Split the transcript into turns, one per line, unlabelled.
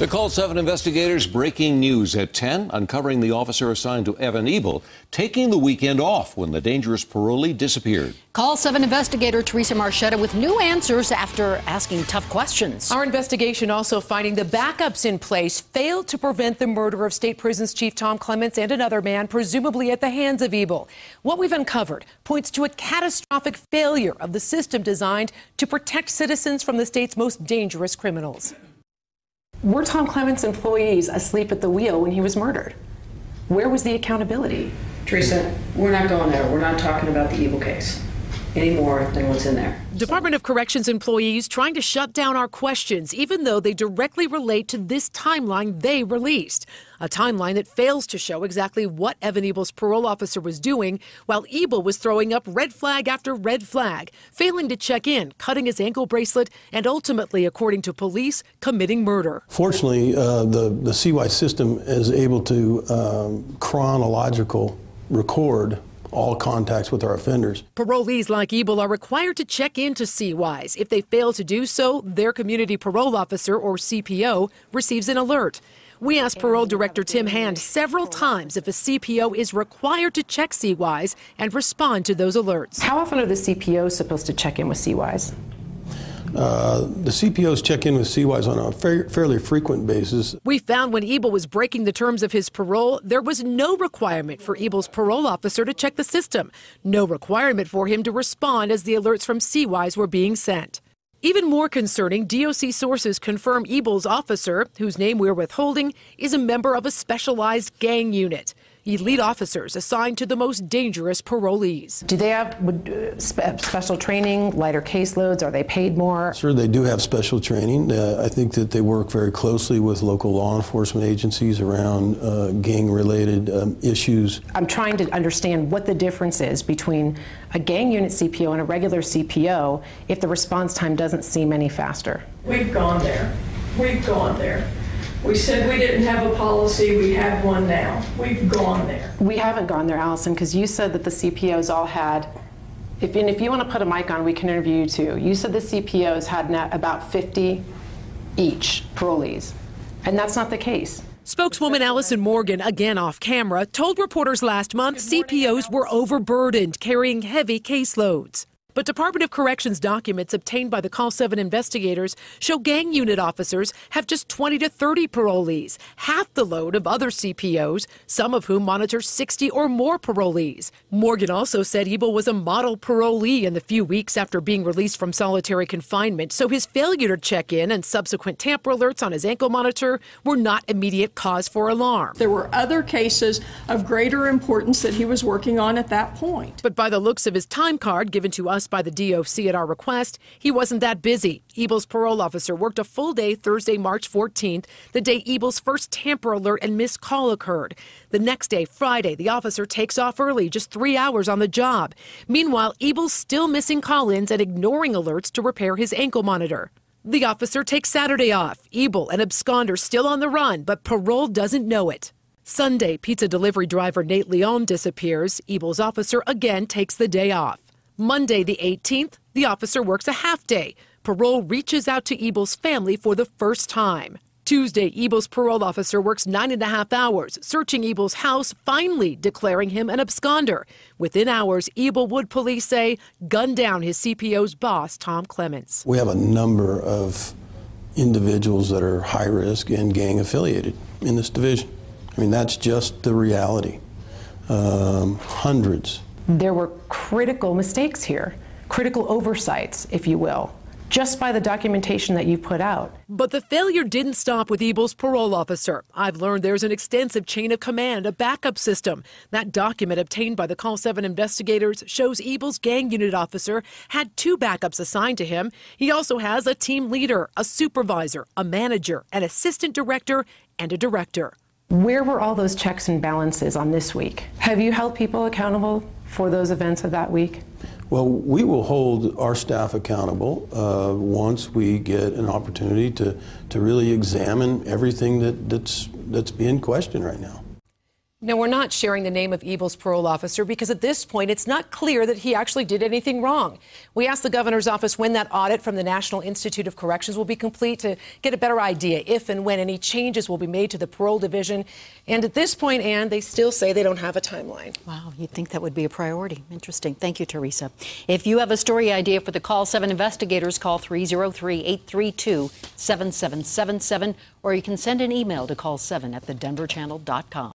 The CALL7 investigators breaking news at 10, uncovering the officer assigned to Evan Ebel taking the weekend off when the dangerous parolee disappeared.
CALL7 investigator Theresa Marchetta with new answers after asking tough questions.
Our investigation also finding the backups in place failed to prevent the murder of State Prisons Chief Tom Clements and another man, presumably at the hands of Ebel. What we've uncovered points to a catastrophic failure of the system designed to protect citizens from the state's most dangerous criminals. Were Tom Clements' employees asleep at the wheel when he was murdered? Where was the accountability?
Theresa, we're not going there. We're not talking about the Ebel case any more than what's in there.
Department of Corrections employees trying to shut down our questions, even though they directly relate to this timeline they released. A timeline that fails to show exactly what Evan Ebel's parole officer was doing while Ebel was throwing up red flag after red flag, failing to check in, cutting his ankle bracelet, and ultimately, according to police, committing murder.
Fortunately, the CY system is able to chronological record all contacts with our offenders.
Parolees like Ebel are required to check into CYs. If they fail to do so, their community parole officer, or CPO, receives an alert. We asked Parole Director Tim Hand several times if a CPO is required to check CYs and respond to those alerts.
How often are the CPOs supposed to check in with CYs?
The CPOs check in with CYs on a fairly frequent basis.
We found when Ebel was breaking the terms of his parole, there was no requirement for Ebel's parole officer to check the system. No requirement for him to respond as the alerts from CYs were being sent. Even more concerning, DOC sources confirm Ebel's officer, whose name we're withholding, is a member of a specialized gang unit. Elite officers assigned to the most dangerous parolees.
Do they have special training, lighter caseloads? Are they paid more?
Sure, they do have special training. I think that they work very closely with local law enforcement agencies around gang-related issues.
I'm trying to understand what the difference is between a gang unit CPO and a regular CPO if the response time doesn't seem any faster.
We've gone there. We've gone there. We said we didn't have a policy. We have one now. We've gone there.
We haven't gone there, Allison, because you said that the CPOs all had, if you want to put a mic on, we can interview you too. You said the CPOs had about 50 each parolees, and that's not the case.
Spokeswoman Allison Morgan, again off camera, told reporters last month CPOs were overburdened, carrying heavy caseloads. But Department of Corrections documents obtained by the CALL7 investigators show gang unit officers have just 20 to 30 parolees, half the load of other CPOs, some of whom monitor 60 or more parolees. Morgan also said Ebel was a model parolee in the few weeks after being released from solitary confinement, so his failure to check in and subsequent tamper alerts on his ankle monitor were not immediate cause for alarm.
There were other cases of greater importance that he was working on at that point.
But by the looks of his time card given to us by the DOC at our request, he wasn't that busy. Ebel's parole officer worked a full day Thursday, March 14th, the day Ebel's first tamper alert and missed call occurred. The next day, Friday, the officer takes off early, just 3 hours on the job. Meanwhile, Ebel's still missing call-ins and ignoring alerts to repair his ankle monitor. The officer takes Saturday off. Ebel, an absconder, still on the run, but parole doesn't know it. Sunday, pizza delivery driver Nate Leon disappears. Ebel's officer again takes the day off. Monday, the 18th, the officer works a half day. Parole reaches out to Ebel's family for the first time. Tuesday, Ebel's parole officer works 9.5 hours, searching Ebel's house, finally declaring him an absconder. Within hours, Ebelwood police say gunned down his CPO's boss, Tom Clements.
We have a number of individuals that are high risk and gang affiliated in this division. I mean, that's just the reality. Hundreds.
There were critical mistakes here, critical oversights, if you will, just by the documentation that you put out.
But the failure didn't stop with Ebel's parole officer. I've learned there's an extensive chain of command, a backup system. That document obtained by the CALL7 investigators shows Ebel's gang unit officer had 2 backups assigned to him. He also has a team leader, a supervisor, a manager, an assistant director, and a director.
Where were all those checks and balances on this week? Have you held people accountable for those events of that week?
Well, we will hold our staff accountable once we get an opportunity to really examine everything that's being questioned right now.
No, we're not sharing the name of Ebel's parole officer because at this point, it's not clear that he actually did anything wrong. We asked the governor's office when that audit from the National Institute of Corrections will be complete to get a better idea if and when any changes will be made to the parole division. And at this point, Ann, they still say they don't have a timeline.
Wow, you'd think that would be a priority. Interesting. Thank you, Theresa. If you have a story idea for the Call 7 investigators, call 303-832-7777, or you can send an email to call7@thedenverchannel.com.